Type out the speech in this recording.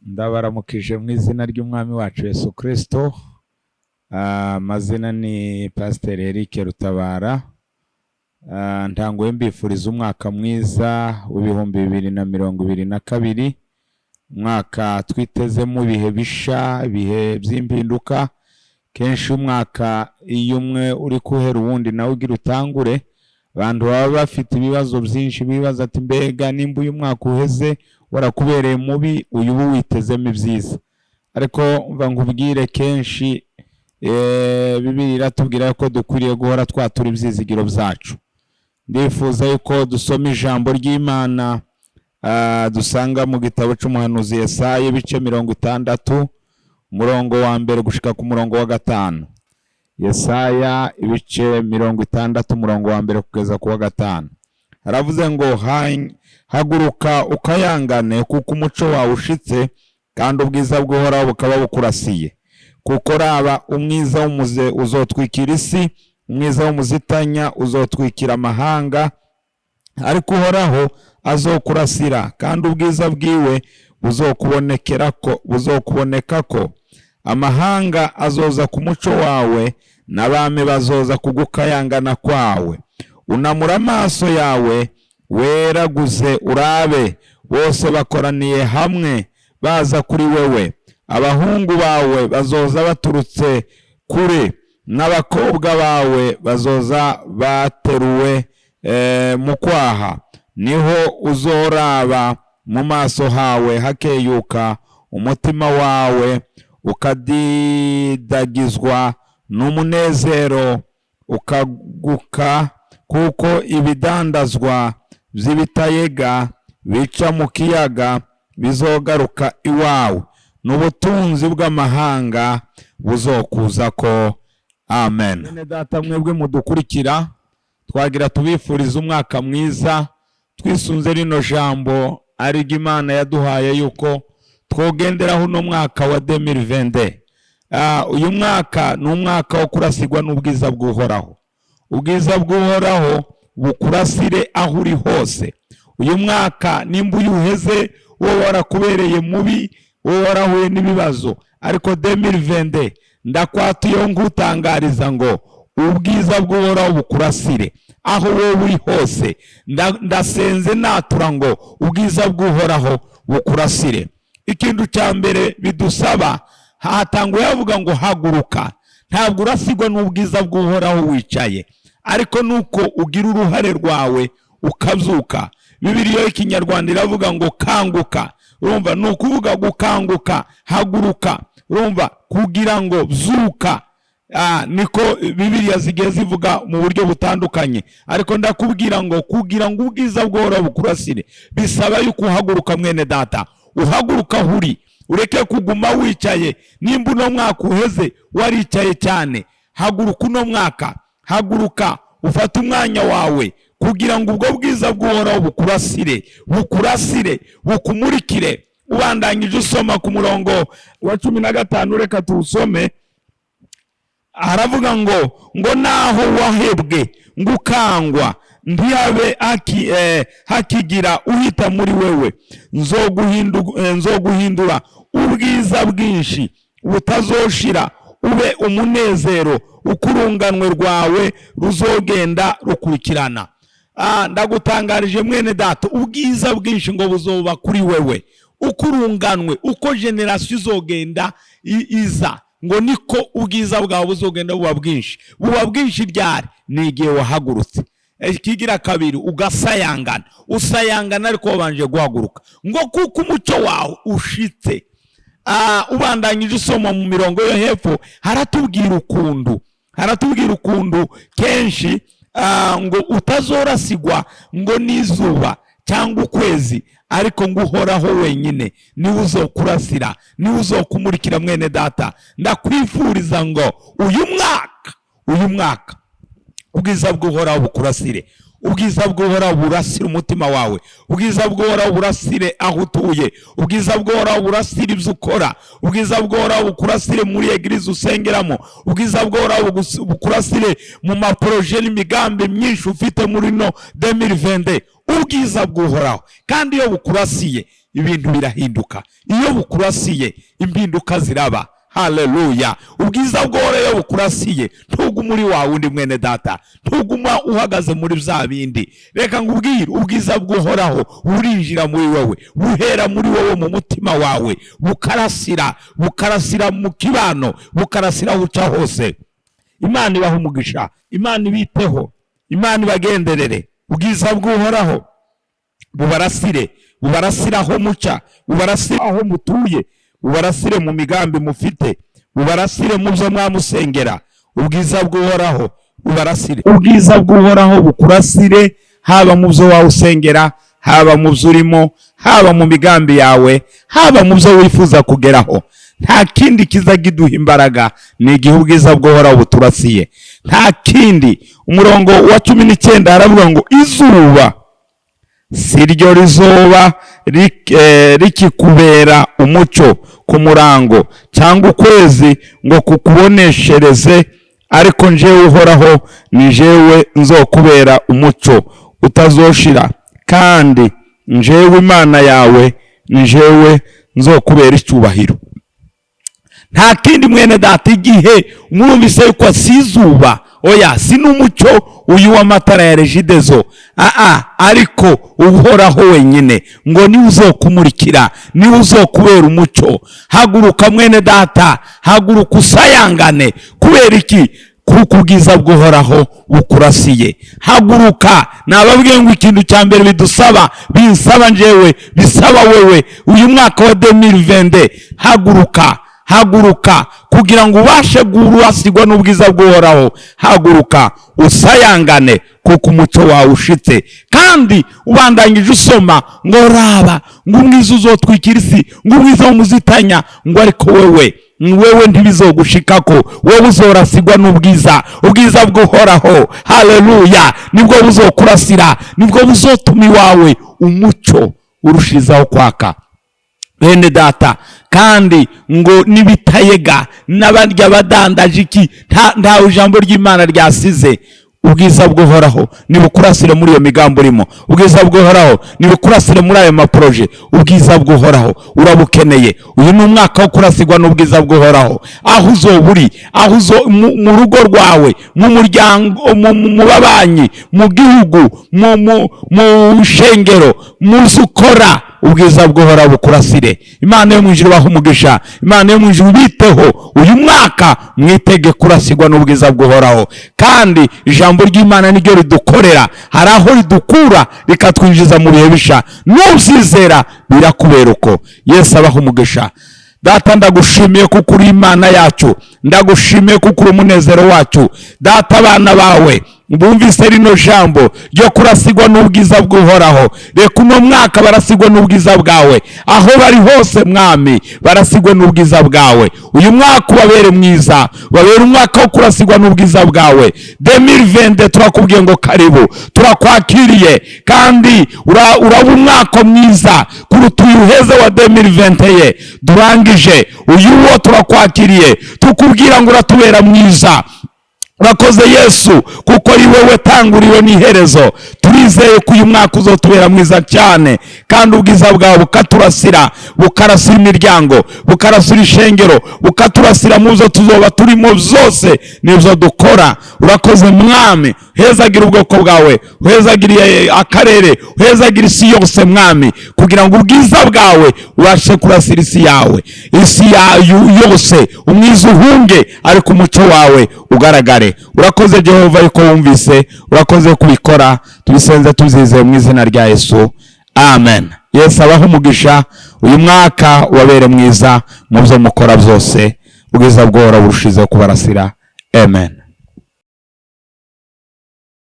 Ndabaramukije mu izina ry'umwami wacu Yesu Kristo. Amazina ni Pastor Eric Rutabara. Ntanguye mbifuriza umwaka mwiza w'ibihumbi 2022, umwaka twitezemo ibihe bisha, ibihe by'impinduka. Kenshi umwaka iyo umwe uri kuhera uwundi nawe ugira utangure, abantu baba bafite ibibazo byinshi, bibaza ati mbega nimba uyu mwaka uheze warakubereye mubi, uyu witezemo ibyiza. Ariko mva nkubwire kenshi Bibiliya iratubwira ko dukwiriye guhora twatura ibyizigiro byacu. Ndifuza yuko dusoma ijambo ry'Imana dusanga mu gitabo cy'umuhanuzi Yesaya ibice 60 umurongo wa mbere gushika ku murongo wa 5. Yesaya ibice 60 umurongo wa mbere kugeza ku wa 5. Haravuze ngo haguruka ukayangane kuko umuco wawe ushitse kandi ubwiza bw'Uhoraho bukaba bukurasiye. Kuko raba umwiza w'umuze uzotwikira isi, umwiza w'umuzitanya uzotwikira amahanga, ariko Uhoraho azokurasira kandi ubwiza bwiwe buzokubonekako. Amahanga azoza ku muco wawe n'abami bazoza kugukayangana kwawe. Unamura amaso yawe weraguze urabe, bose bakoraniye hamwe baza kuri wewe. Abahungu bawe bazoza baturutse kure, n'abakobwa bawe bazoza bateruwe mu kwaha. Niho uzoraba mu maso hawe hakeyuka, umutima wawe ukadidagizwa n'umunezero ukaguka, kuko ibidandazwa by'ibitayega bica mu kiyaga bizogaruka iwawe, n'ubutunzi bw'amahanga buzokuzako. Amen. Bene data mwebwe mudukurikira, twagira tubifuriza umwaka mwiza, twisunze rino jambo ari Imana yaduhaye yuko twogenderaho no mwaka wa 2022. Uyu mwaka ni umwaka wo kurasigwa n'ubwiza bw'Uhoraho. Ubwiza bw'Uhoraho bukurasire aho uri hose. Uyu mwaka nimba uyuheze wowe warakubereye mubi, wowe warahuye n'ibibazo, ariko 2022 ndakwatuye ngutangariza ngo ubwiza bw'Uhoraho bukurasire aho wowe uri hose. Ndasenze natura ngo ubwiza bw'Uhoraho bukurasire. Ikintu cya mbere bidusaba, hatanguye avuga ngo haguruka. Ntabwo urasigwa n'ubwiza bw'Uhoraho wicaye, ariko nuko ugira uruhare rwawe ukabyuka. Bibiliya y'Ikinyarwanda iravuga ngo kanguka. Urumva ni ukuvuga gukanguka, haguruka. Urumva kugira ngo byuka. Niko Bibiliya zigiye zivuga mu buryo butandukanye, ariko ndakubwira ngo kugira ngo ubwiza bw'Uhoraho bukurasire bisaba yuko uhaguruka mwene data. Uhaguruka huri, ureke kuguma wicaye. Nimba uno mwaka uheze waricaye cyane, haguruka uno mwaka. Haguruka ufate umwanya wawe kugira ngo ubwo bwiza bw'Uhoraho bukurasire, bukumurikire. Ubandanyije usoma ku murongo wa 15, reka tuwusome. Haravuga ngo naho wahebwe ngukangwa, ntiyabe hakigira uhita muri wewe. Nzoguhindura ubwiza bwinshi butazoshira, ube umunezero, ukurunganwe rwawe ruzogenda rukurikirana. Ndagutangarije mwene data, ubwiza bwinshi ngo buzoba kuri wewe, ukurunganwe. Uko generation izogenda iza, ngo niko ubwiza bwawe buzogenda buba bwinshi. Buba bwinshi ryari? Ni igihe wahagurutse. Ikigira kabiri, ugasayangana. Usayangana ariko wabanje guhaguruka. Ngo kuko umuco wawe ushitse. Ubandanyije usoma mu mirongo yo hepfo, haratubwira ukundu kenshi ngo utazorasigwa ngo n'izuba cyangwa ukwezi, ariko ngo Uhoraho wenyine niwe uzokurasira, niwe uzokumurikira. Mwene data, ndakwifuriza ngo uyu mwaka ubwiza bw'Uhoraho bukurasire. Ubwiza bw'Uhoraho burasire umutima wawe. Ubwiza bw'Uhoraho burasire aho utuye. Ubwiza bw'Uhoraho burasire ibyo ukora. Ubwiza bw'Uhoraho bukurasire muri eglise usengeramo. Ubwiza bw'Uhoraho bukurasire mu maproje n'imigambi myinshi ufite muri no 2022. Ubwiza bw'Uhoraho kandi iyo bukurasiye ibintu birahinduka. Iyo bukurasiye impinduka ziraba. Haleluya. Ubwiza bw'Uhoraho iyo bukurasiye ntuguma uri wa wundi mwene data, ntuguma uhagaze muri bya bindi. Reka ngubwire, ubwiza bw'Uhoraho burinjira muri wowe, buhera muri wowe mu mutima wawe, bukarasira mu kibano, bukarasira buca hose. Imana ibaha umugisha, Imana ibiteho, Imana ibagenderere. Ubwiza bw'Uhoraho bubarasire aho muca, bubarasire aho mutuye, bubarasire mu migambi mufite, bubarasire mu byo mwamusengera. Ubwiza bw'Uhoraho bubarasire. Ubwiza bw'Uhoraho bukurasire, haba mu byo wawusengera, haba mu byo urimo, haba mu migambi yawe, haba mu byo wifuza kugeraho. Nta kindi kiza giduha imbaraga ni igihe ubwiza bw'Uhoraho buturasiye. Nta kindi. Umurongo wa 19 haravuga ngo izuba si ryo rizoba rikikubera umucyo ku murango, cyangwa ukwezi ngo kukuboneshereze, ariko njyewe Uhoraho ni jewe nzokubera umucyo utazoshira, kandi njyewe Imana yawe ni jewe nzokubera icyubahiro. Nta kindi mwene data, igihe mwumvise yuko si izuba, oya si n'umucyo uyu w'amatara ya Regideso, ariko Uhoraho wenyine ngo niwe uzokumurikira, niwe uzokubera umucyo. Haguruka mwene data, haguruka usayangane. Kubera iki? Kuko ubwiza bw'Uhoraho bukurasiye. Haguruka. Nababwiye ngo ikintu cya mbere bidusaba, binsaba njyewe, bisaba wewe, uyu mwaka wa 2020, haguruka kugira ngo ubashe guhasigwa n'ubwiza bw'Uhoraho. Haguruka usayangane kuko umucyo wawe ushitse. Kandi ubandangije usoma ngo raba ngo umwiza uzotwikira isi, ngo umwiza w'umuzitanya, ngo ariko wewe ntibizogushikako, wowe uzorasigwa n'ubwiza bw'Uhoraho. Haleluya. Nibwo buzokurasira, nibwo buzotuma iwawe umucyo urushizaho kwaka. Bene data, kandi ngo nibitayega n'abarya badandaje iki, nta ijambo ry'Imana ryasize. Ubwiza bw'Uhoraho nibukurasire muri iyo migambo urimo. Ubwiza bw'Uhoraho nibukurasire muri ayo maproje. Ubwiza bw'Uhoraho urabukeneye. Uyu ni umwaka wo kurasigwa n'ubwiza bw'Uhoraho. Aho uzoburi, mu rugo rwawe, mu muryango, mu babanyi, mu gihugu, mu shengero, mu zukora, ubwiza bw'Uhoraho bukurasire. Imana yo mu ijuru ibahe umugisha, Imana yo mu ijuru ibiteho. Uyu mwaka mwitege kurasigwa n'ubwiza bw'Uhoraho, kandi ijambo ry'Imana niryo ridukorera. Hari aho ridukura rikatwinjiza mu bihe bisha. Nuzizera birakubera uko. Yesu abahe umugisha. Data, ndagushimiye kuko uri Imana yacu, ndagushimiye kuko uri umunezero wacu. Data, abana bawe bumvise rino jambo ryo kurasigwa n'ubwiza bw'Uhoraho. Reka uno mwaka barasigwa n'ubwiza bwawe, aho bari hose mwami, barasigwe n'ubwiza bwawe. Uyu mwaka ubabere mwiza, ubabere umwaka wo kurasigwa n'ubwiza bwawe. 2020 turakubwiye ngo karibu, turakwakiriye, kandi uraba umwaka mwiza kuruta uyu uheze wa 2020 durangije. Uyu wo turakwakiriye, tukubwira ngo uratubera mwiza. Urakoze Yesu, kuko ari wowe tanguriwe n'iherezo. Turizeye ko uyu mwaka uzotubera mwiza cyane, kandi ubwiza bwawe bukaturasira, bukarasira imiryango, bukarasira ishengero, bukaturasira mu byo tuzoba turimo byose n'ibyo dukora. Urakoze mwami, hezagira ubwoko bwawe, uhezagiriye akarere, uhezagire isi yose mwami, kugira ngo ubwiza bwawe ubashe kurasira isi yawe, isi yose umwiza uhunge, ariko umucyo wawe ugaragare. Urakoze Jehova yuko wumvise, urakoze kubikora. Tubisenze tuzize mu izina rya Yesu, amen. Yesu abahe umugisha. Uyu mwaka wabere mwiza mu byo mukora byose. Ubwiza bw'Uhoraho burushizeho kubarasira, amen.